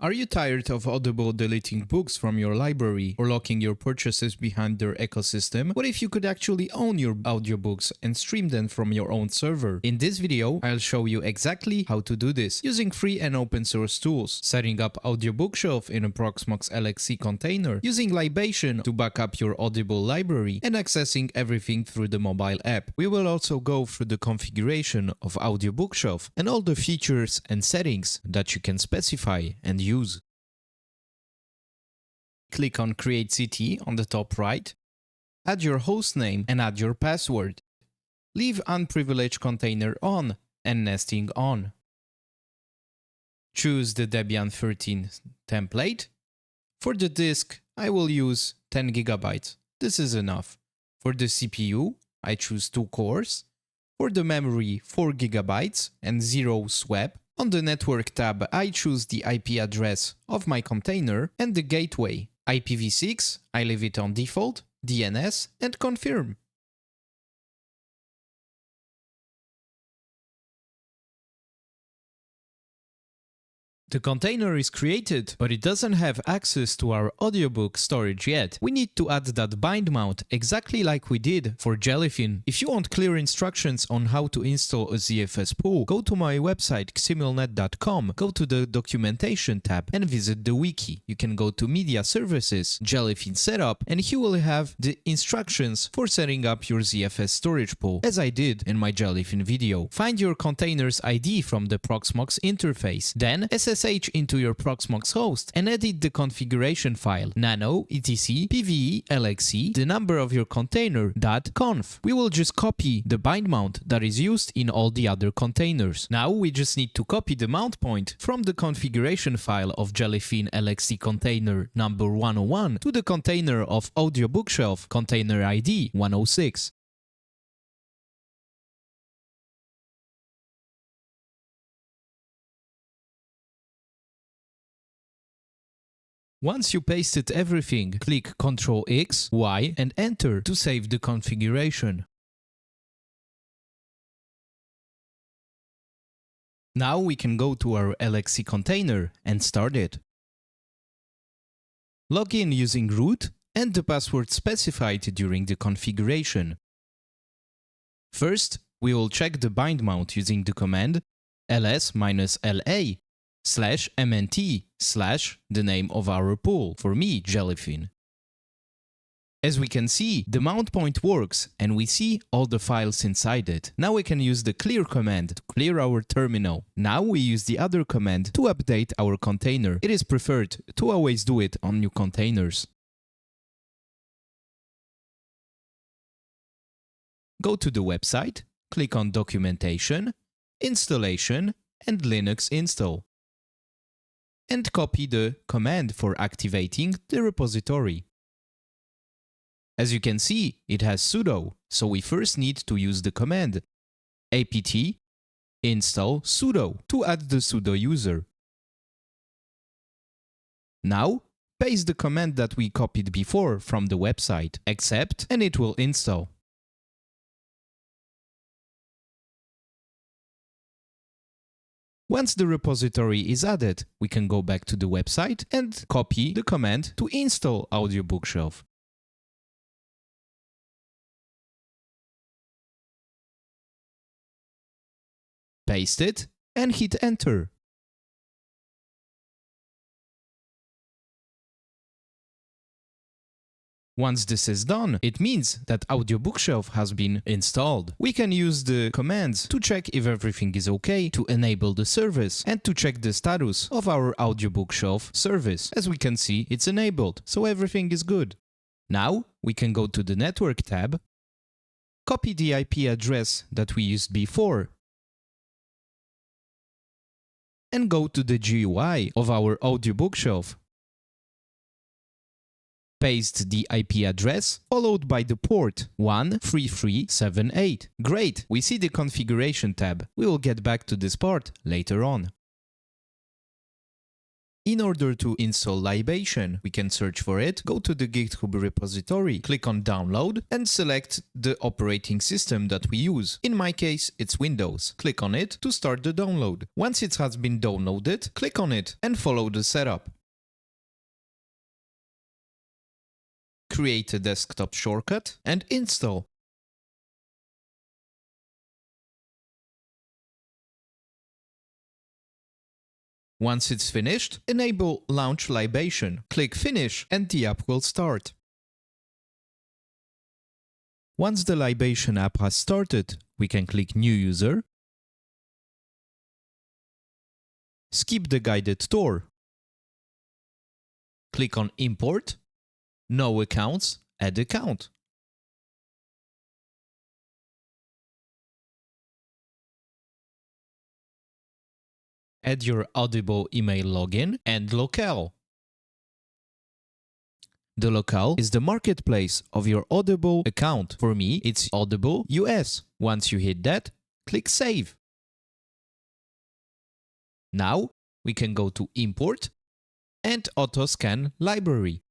Are you tired of Audible deleting books from your library or locking your purchases behind their ecosystem? What if you could actually own your audiobooks and stream them from your own server? In this video, I'll show you exactly how to do this using free and open source tools, setting up Audiobookshelf in a Proxmox LXC container, using Libation to back up your Audible library, and accessing everything through the mobile app. We will also go through the configuration of Audiobookshelf and all the features and settings that you can specify and use. Click on Create City on the top right, add your hostname and add your password. Leave unprivileged container on and nesting on. Choose the Debian 13 template. For the disk, I will use 10 GB. This is enough. For the CPU, I choose 2 cores. For the memory, 4 GB and 0 swap. On the network tab, I choose the IP address of my container and the gateway. IPv6, I leave it on default, DNS, and confirm. The container is created, but it doesn't have access to our audiobook storage yet. We need to add that bind mount exactly like we did for Jellyfin. If you want clear instructions on how to install a ZFS pool, go to my website ximilnet.com, go to the documentation tab and visit the wiki. You can go to media services, Jellyfin setup, and you will have the instructions for setting up your ZFS storage pool, as I did in my Jellyfin video. Find your container's ID from the Proxmox interface, then SSH into your Proxmox host and edit the configuration file nano etc pve lxc the number of your container .conf. We will just copy the bind mount that is used in all the other containers. Now we just need to copy the mount point from the configuration file of Jellyfin LXC container number 101 to the container of Audiobookshelf container ID 106. Once you pasted everything, click Ctrl X, Y and Enter to save the configuration. Now we can go to our LXC container and start it. Log in using root and the password specified during the configuration. First, we will check the bind mount using the command ls-la /mnt/ the name of our pool, for me, Jellyfin. As we can see, the mount point works and we see all the files inside it. Now we can use the clear command to clear our terminal. Now we use the other command to update our container. It is preferred to always do it on new containers. Go to the website, click on Documentation, Installation and Linux Install, and copy the command for activating the repository. As you can see, it has sudo, so we first need to use the command apt install sudo to add the sudo user. Now, paste the command that we copied before from the website, accept, and it will install. Once the repository is added, we can go back to the website and copy the command to install Audiobookshelf. Paste it and hit enter. Once this is done, it means that Audiobookshelf has been installed. We can use the commands to check if everything is okay, to enable the service, and to check the status of our Audiobookshelf service. As we can see, it's enabled, so everything is good. Now, we can go to the network tab, copy the IP address that we used before, and go to the GUI of our Audiobookshelf. Paste the IP address, followed by the port 13378. Great, we see the configuration tab. We will get back to this part later on. In order to install Libation, we can search for it, go to the GitHub repository, click on download, and select the operating system that we use. In my case, it's Windows. Click on it to start the download. Once it has been downloaded, click on it and follow the setup. Create a desktop shortcut and install. Once it's finished, enable Launch Libation. Click Finish and the app will start. Once the Libation app has started, we can click New User, skip the guided tour, click on Import, No Accounts, Add Account. Add your Audible email login and locale. The locale is the marketplace of your Audible account. For me, it's Audible US. Once you hit that, click Save. Now, we can go to Import and Auto-Scan Library.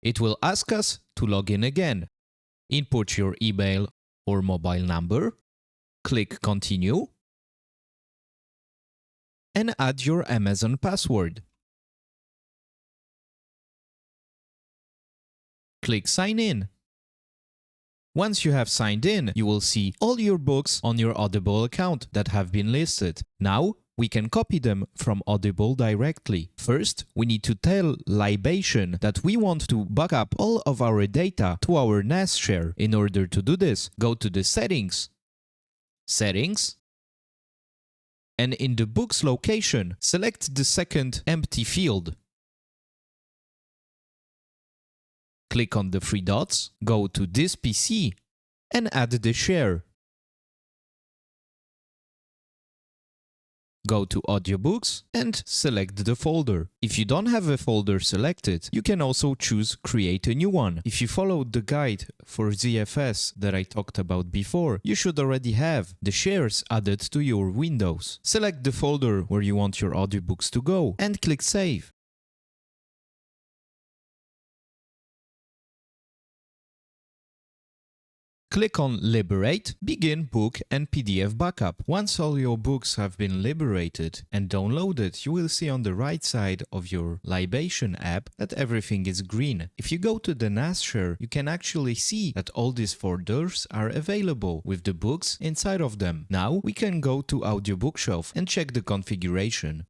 It will ask us to log in again. Input your email or mobile number, click Continue, and add your Amazon password. Click Sign In. Once you have signed in, you will see all your books on your Audible account that have been listed. Now, we can copy them from Audible directly. First, we need to tell Libation that we want to back up all of our data to our NAS share. In order to do this, go to the Settings, and in the book's location, select the second empty field. Click on the three dots, go to this PC, and add the share. Go to Audiobooks and select the folder. If you don't have a folder selected, you can also choose Create a new one. If you followed the guide for ZFS that I talked about before, you should already have the shares added to your Windows. Select the folder where you want your audiobooks to go and click Save. Click on Liberate, Begin Book and PDF Backup. Once all your books have been liberated and downloaded, you will see on the right side of your Libation app that everything is green. If you go to the NAS share, you can actually see that all these folders are available with the books inside of them. Now we can go to Audiobookshelf and check the configuration.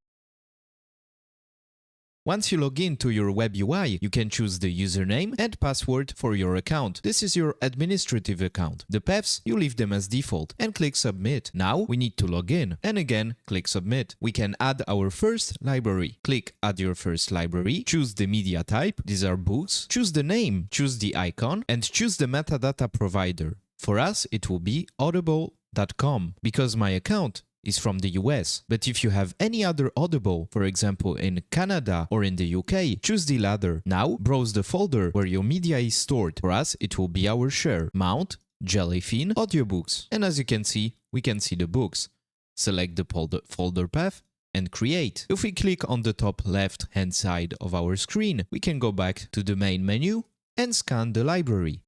Once you log in to your web UI, you can choose the username and password for your account. This is your administrative account. The paths, you leave them as default and click Submit. Now we need to log in and again click Submit. We can add our first library. Click Add your first library, choose the media type, these are books, choose the name, choose the icon and choose the metadata provider. For us, it will be audible.com because my account is from the US. But if you have any other Audible, for example in Canada or in the UK, choose the latter. Now browse the folder where your media is stored. For us, it will be our share, Mount, Jellyfin, Audiobooks. And as you can see, we can see the books. Select the folder path and create. If we click on the top left hand side of our screen, we can go back to the main menu and scan the library.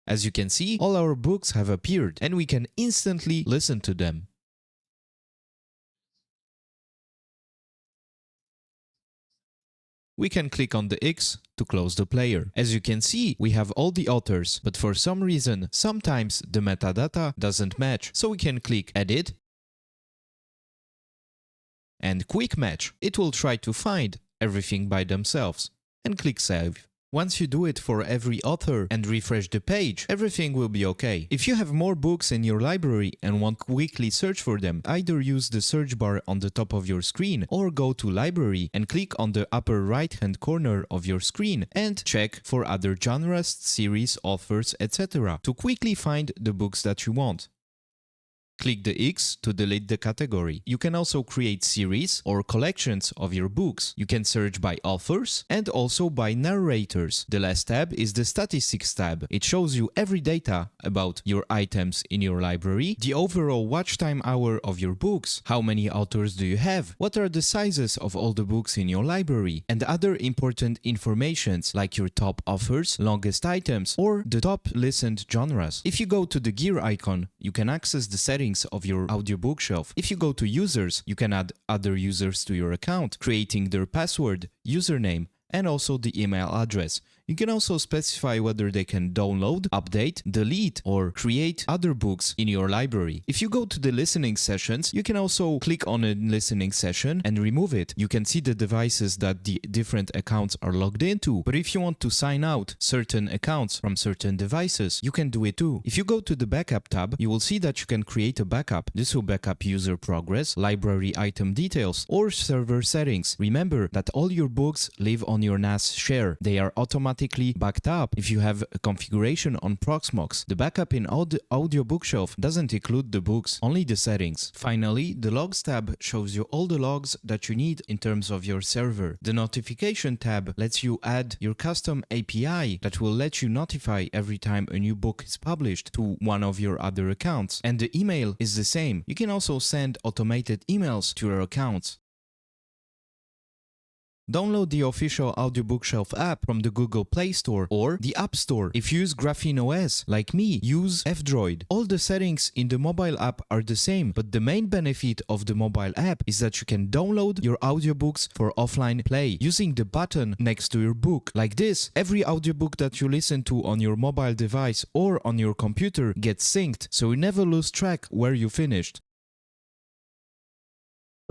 As you can see, all our books have appeared and we can instantly listen to them. We can click on the X to close the player. As you can see, we have all the authors, but for some reason, sometimes the metadata doesn't match. So we can click Edit and Quick Match. It will try to find everything by themselves and click Save. Once you do it for every author and refresh the page, everything will be okay. If you have more books in your library and want to quickly search for them, either use the search bar on the top of your screen or go to Library and click on the upper right-hand corner of your screen and check for other genres, series, authors, etc. to quickly find the books that you want. Click the X to delete the category. You can also create series or collections of your books. You can search by authors and also by narrators. The last tab is the Statistics tab. It shows you every data about your items in your library, the overall watch time hour of your books, how many authors do you have, what are the sizes of all the books in your library, and other important informations like your top authors, longest items, or the top listened genres. If you go to the gear icon, you can access the settings of your audiobook shelf. If you go to users, you can add other users to your account, creating their password, username, and also the email address. You can also specify whether they can download, update, delete, or create other books in your library. If you go to the listening sessions, you can also click on a listening session and remove it. You can see the devices that the different accounts are logged into. But if you want to sign out certain accounts from certain devices, you can do it too. If you go to the backup tab, you will see that you can create a backup. This will backup user progress, library item details, or server settings. Remember that all your books live on your NAS share. They are automatically backed up if you have a configuration on Proxmox. The backup in Audiobookshelf doesn't include the books, only the settings. Finally, the Logs tab shows you all the logs that you need in terms of your server. The Notification tab lets you add your custom API that will let you notify every time a new book is published to one of your other accounts. And the email is the same. You can also send automated emails to your accounts. Download the official Audiobookshelf app from the Google Play Store or the App Store. If you use Graphene OS, like me, use F-Droid. All the settings in the mobile app are the same, but the main benefit of the mobile app is that you can download your audiobooks for offline play using the button next to your book. Like this, every audiobook that you listen to on your mobile device or on your computer gets synced, so you never lose track where you finished.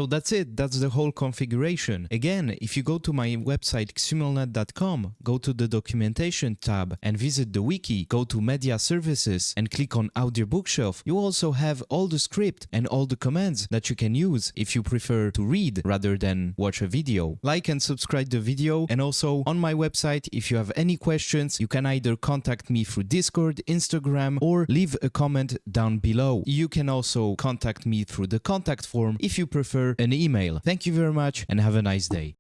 So that's it, that's the whole configuration. Again, if you go to my website xumilnet.com, go to the documentation tab and visit the wiki, go to media services and click on Audiobookshelf, you also have all the script and all the commands that you can use if you prefer to read rather than watch a video. Like and subscribe the video, and also on my website, if you have any questions, you can either contact me through Discord, Instagram, or leave a comment down below. You can also contact me through the contact form if you prefer an email. Thank you very much and have a nice day.